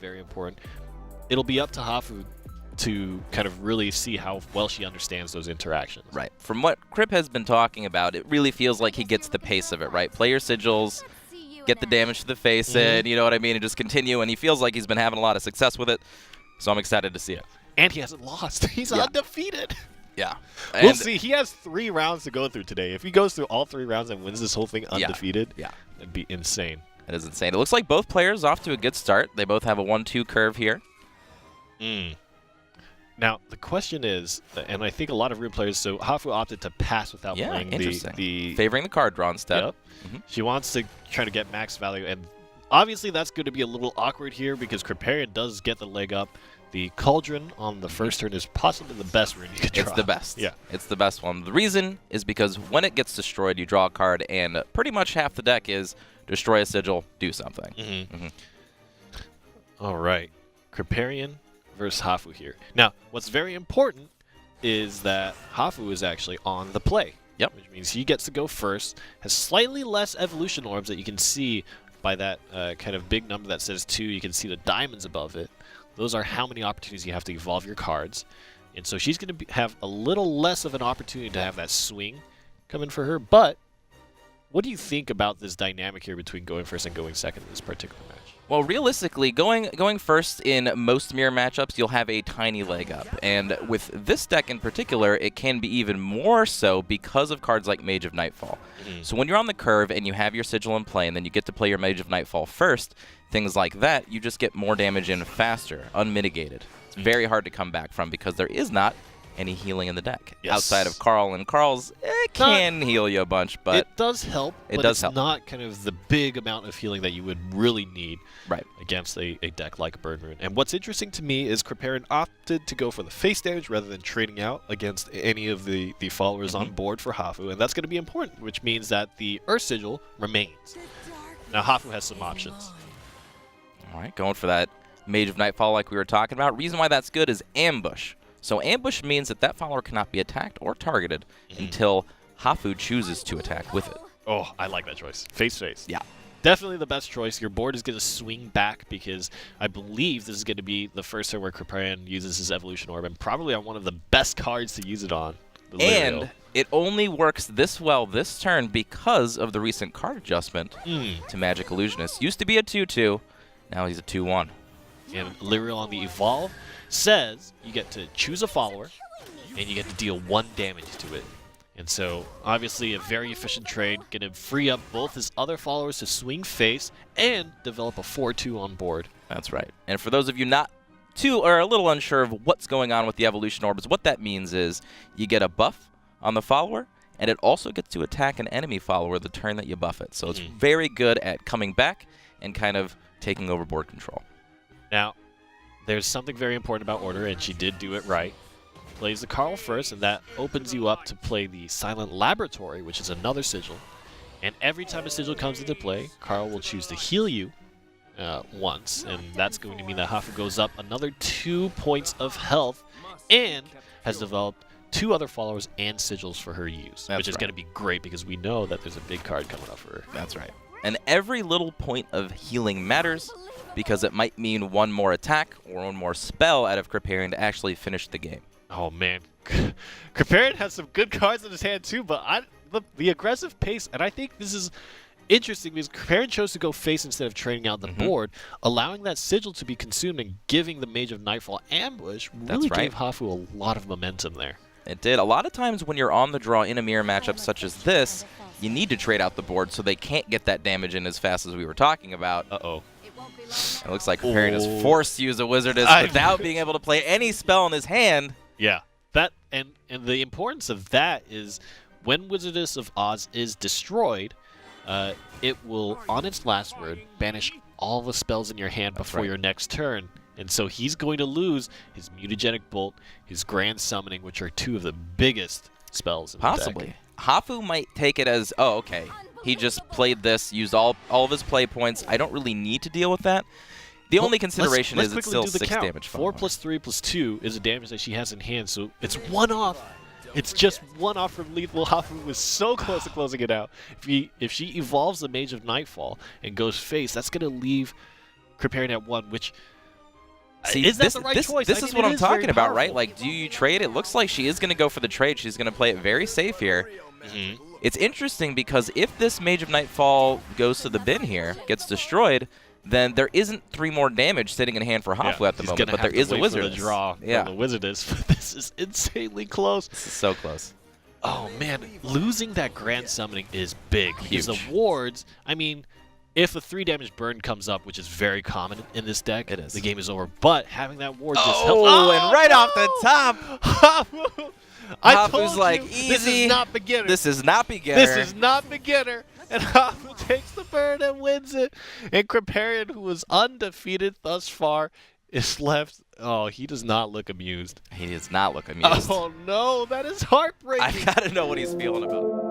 very important. It'll be up to Hafu to kind of really see how well she understands those interactions. Right. From what Krip has been talking about, it really feels like he gets the pace of it, right? Play your sigils, get the damage to the face in, you know what I mean, and just continue, and he feels like he's been having a lot of success with it, so I'm excited to see it. And he hasn't lost. He's undefeated. Yeah. We'll see. He has 3 rounds to go through today. If he goes through all 3 rounds and wins this whole thing undefeated, it'd be insane. It is insane. It looks like both players off to a good start. They both have a 1-2 curve here. Now, the question is, and I think a lot of real players, so Hafu opted to pass without playing the... Favoring the card draw instead. Yep. She wants to try to get max value, and obviously that's going to be a little awkward here because Kripparrian does get the leg up. The Cauldron on the first turn is possibly the best rune you could draw. It's the best. Yeah. It's the best one. The reason is because when it gets destroyed, you draw a card, and pretty much half the deck is destroy a sigil, do something. All right. Kripparrian versus Hafu here. Now, what's very important is that Hafu is actually on the play. Yep. Which means he gets to go first, has slightly less evolution orbs that you can see by that kind of big number that says 2. You can see the diamonds above it. Those are how many opportunities you have to evolve your cards. And so she's going to have a little less of an opportunity to have that swing come in for her. But what do you think about this dynamic here between going first and going second in this particular match? Well, realistically, going first in most mirror matchups, you'll have a tiny leg up. And with this deck in particular, it can be even more so because of cards like Mage of Nightfall. So when you're on the curve and you have your sigil in play and then you get to play your Mage of Nightfall first, things like that, you just get more damage in faster, unmitigated. It's very hard to come back from because there is not any healing in the deck outside of Carl, and Carl's can heal you a bunch, but it does help. It's not kind of the big amount of healing that you would really need against a deck like Burn Rune. And what's interesting to me is Kripparrian opted to go for the face damage rather than trading out against any of the followers on board for Hafu, and that's going to be important, which means that the Earth Sigil remains. Now Hafu has some options. All right, going for that Mage of Nightfall like we were talking about. Reason why that's good is Ambush. So Ambush means that that follower cannot be attacked or targeted until Hafu chooses to attack with it. Oh, I like that choice. Face. Yeah. Definitely the best choice. Your board is going to swing back because I believe this is going to be the first turn where Kripparrian uses his Evolution Orb, and probably on one of the best cards to use it on. And it only works this well this turn because of the recent card adjustment to Magic Illusionist. Used to be a 2-2, now he's a 2-1. And Lyriel on the Evolve says you get to choose a follower, and you get to deal 1 damage to it. And so, obviously, a very efficient trade, going to free up both his other followers to swing face and develop a 4-2 on board. That's right. And for those of you not too or a little unsure of what's going on with the Evolution Orbs, what that means is you get a buff on the follower, and it also gets to attack an enemy follower the turn that you buff it. So it's very good at coming back and kind of taking over board control. Now, there's something very important about order, and she did do it right. Plays the Carl first, and that opens you up to play the Silent Laboratory, which is another sigil. And every time a sigil comes into play, Carl will choose to heal you once, and that's going to mean that Hafu goes up another 2 points of health and has developed 2 other followers and sigils for her use, which is going to be great because we know that there's a big card coming up for her. That's right. And every little point of healing matters because it might mean 1 more attack or 1 more spell out of Kripparrian to actually finish the game. Oh, man. Kripparrian has some good cards in his hand, too, but the aggressive pace, and I think this is interesting because Kripparrian chose to go face instead of trading out the board, allowing that sigil to be consumed and giving the Mage of Nightfall ambush really gave Hafu a lot of momentum there. It did. A lot of times when you're on the draw in a mirror matchup such as this, you need to trade out the board so they can't get that damage in as fast as we were talking about. Uh-oh. It looks like Kripparrian is forced to use a Wizardess without being able to play any spell in his hand. Yeah. That and the importance of that is when Wizardess of Oz is destroyed, it will, on its last word, banish all the spells in your hand before your next turn. And so he's going to lose his Mutagenic Bolt, his Grand Summoning, which are 2 of the biggest spells in the deck. Hafu might take it as, oh, okay, he just played this, used all of his play points. I don't really need to deal with that. The only consideration is it's still 6 damage. 4 plus 3 plus 2 is a damage that she has in hand, so it's 1 off. It's just 1 off from lethal. Hafu was so close to closing it out. If she evolves the Mage of Nightfall and goes face, that's going to leave Kripparrian at 1, which See, is that the right choice? This I is mean, what it I'm is very talking about, right? powerful. Like, do you trade? It looks like she is going to go for the trade. She's going to play it very safe here. It's interesting because if this Mage of Nightfall goes to the bin here, gets destroyed, then there isn't 3 more damage sitting in hand for Hafu at the moment, but there is a Wizard. The draw yeah, the Wizardess. This is insanely close. This is so close. Oh man, losing that Grand Summoning is big because Huge. the wards. I mean, if a 3 damage burn comes up, which is very common in this deck, It is. the game is over. But having that ward just helps. Oh, and right off the top, Hafu! I Hafu's told like, you, easy. this is not beginner. This is not beginner. This is not beginner. And Hafu takes the burn and wins it. And Kripparrian, who was undefeated thus far, is left. Oh, he does not look amused. He does not look amused. Oh no, that is heartbreaking. I gotta know what he's feeling about.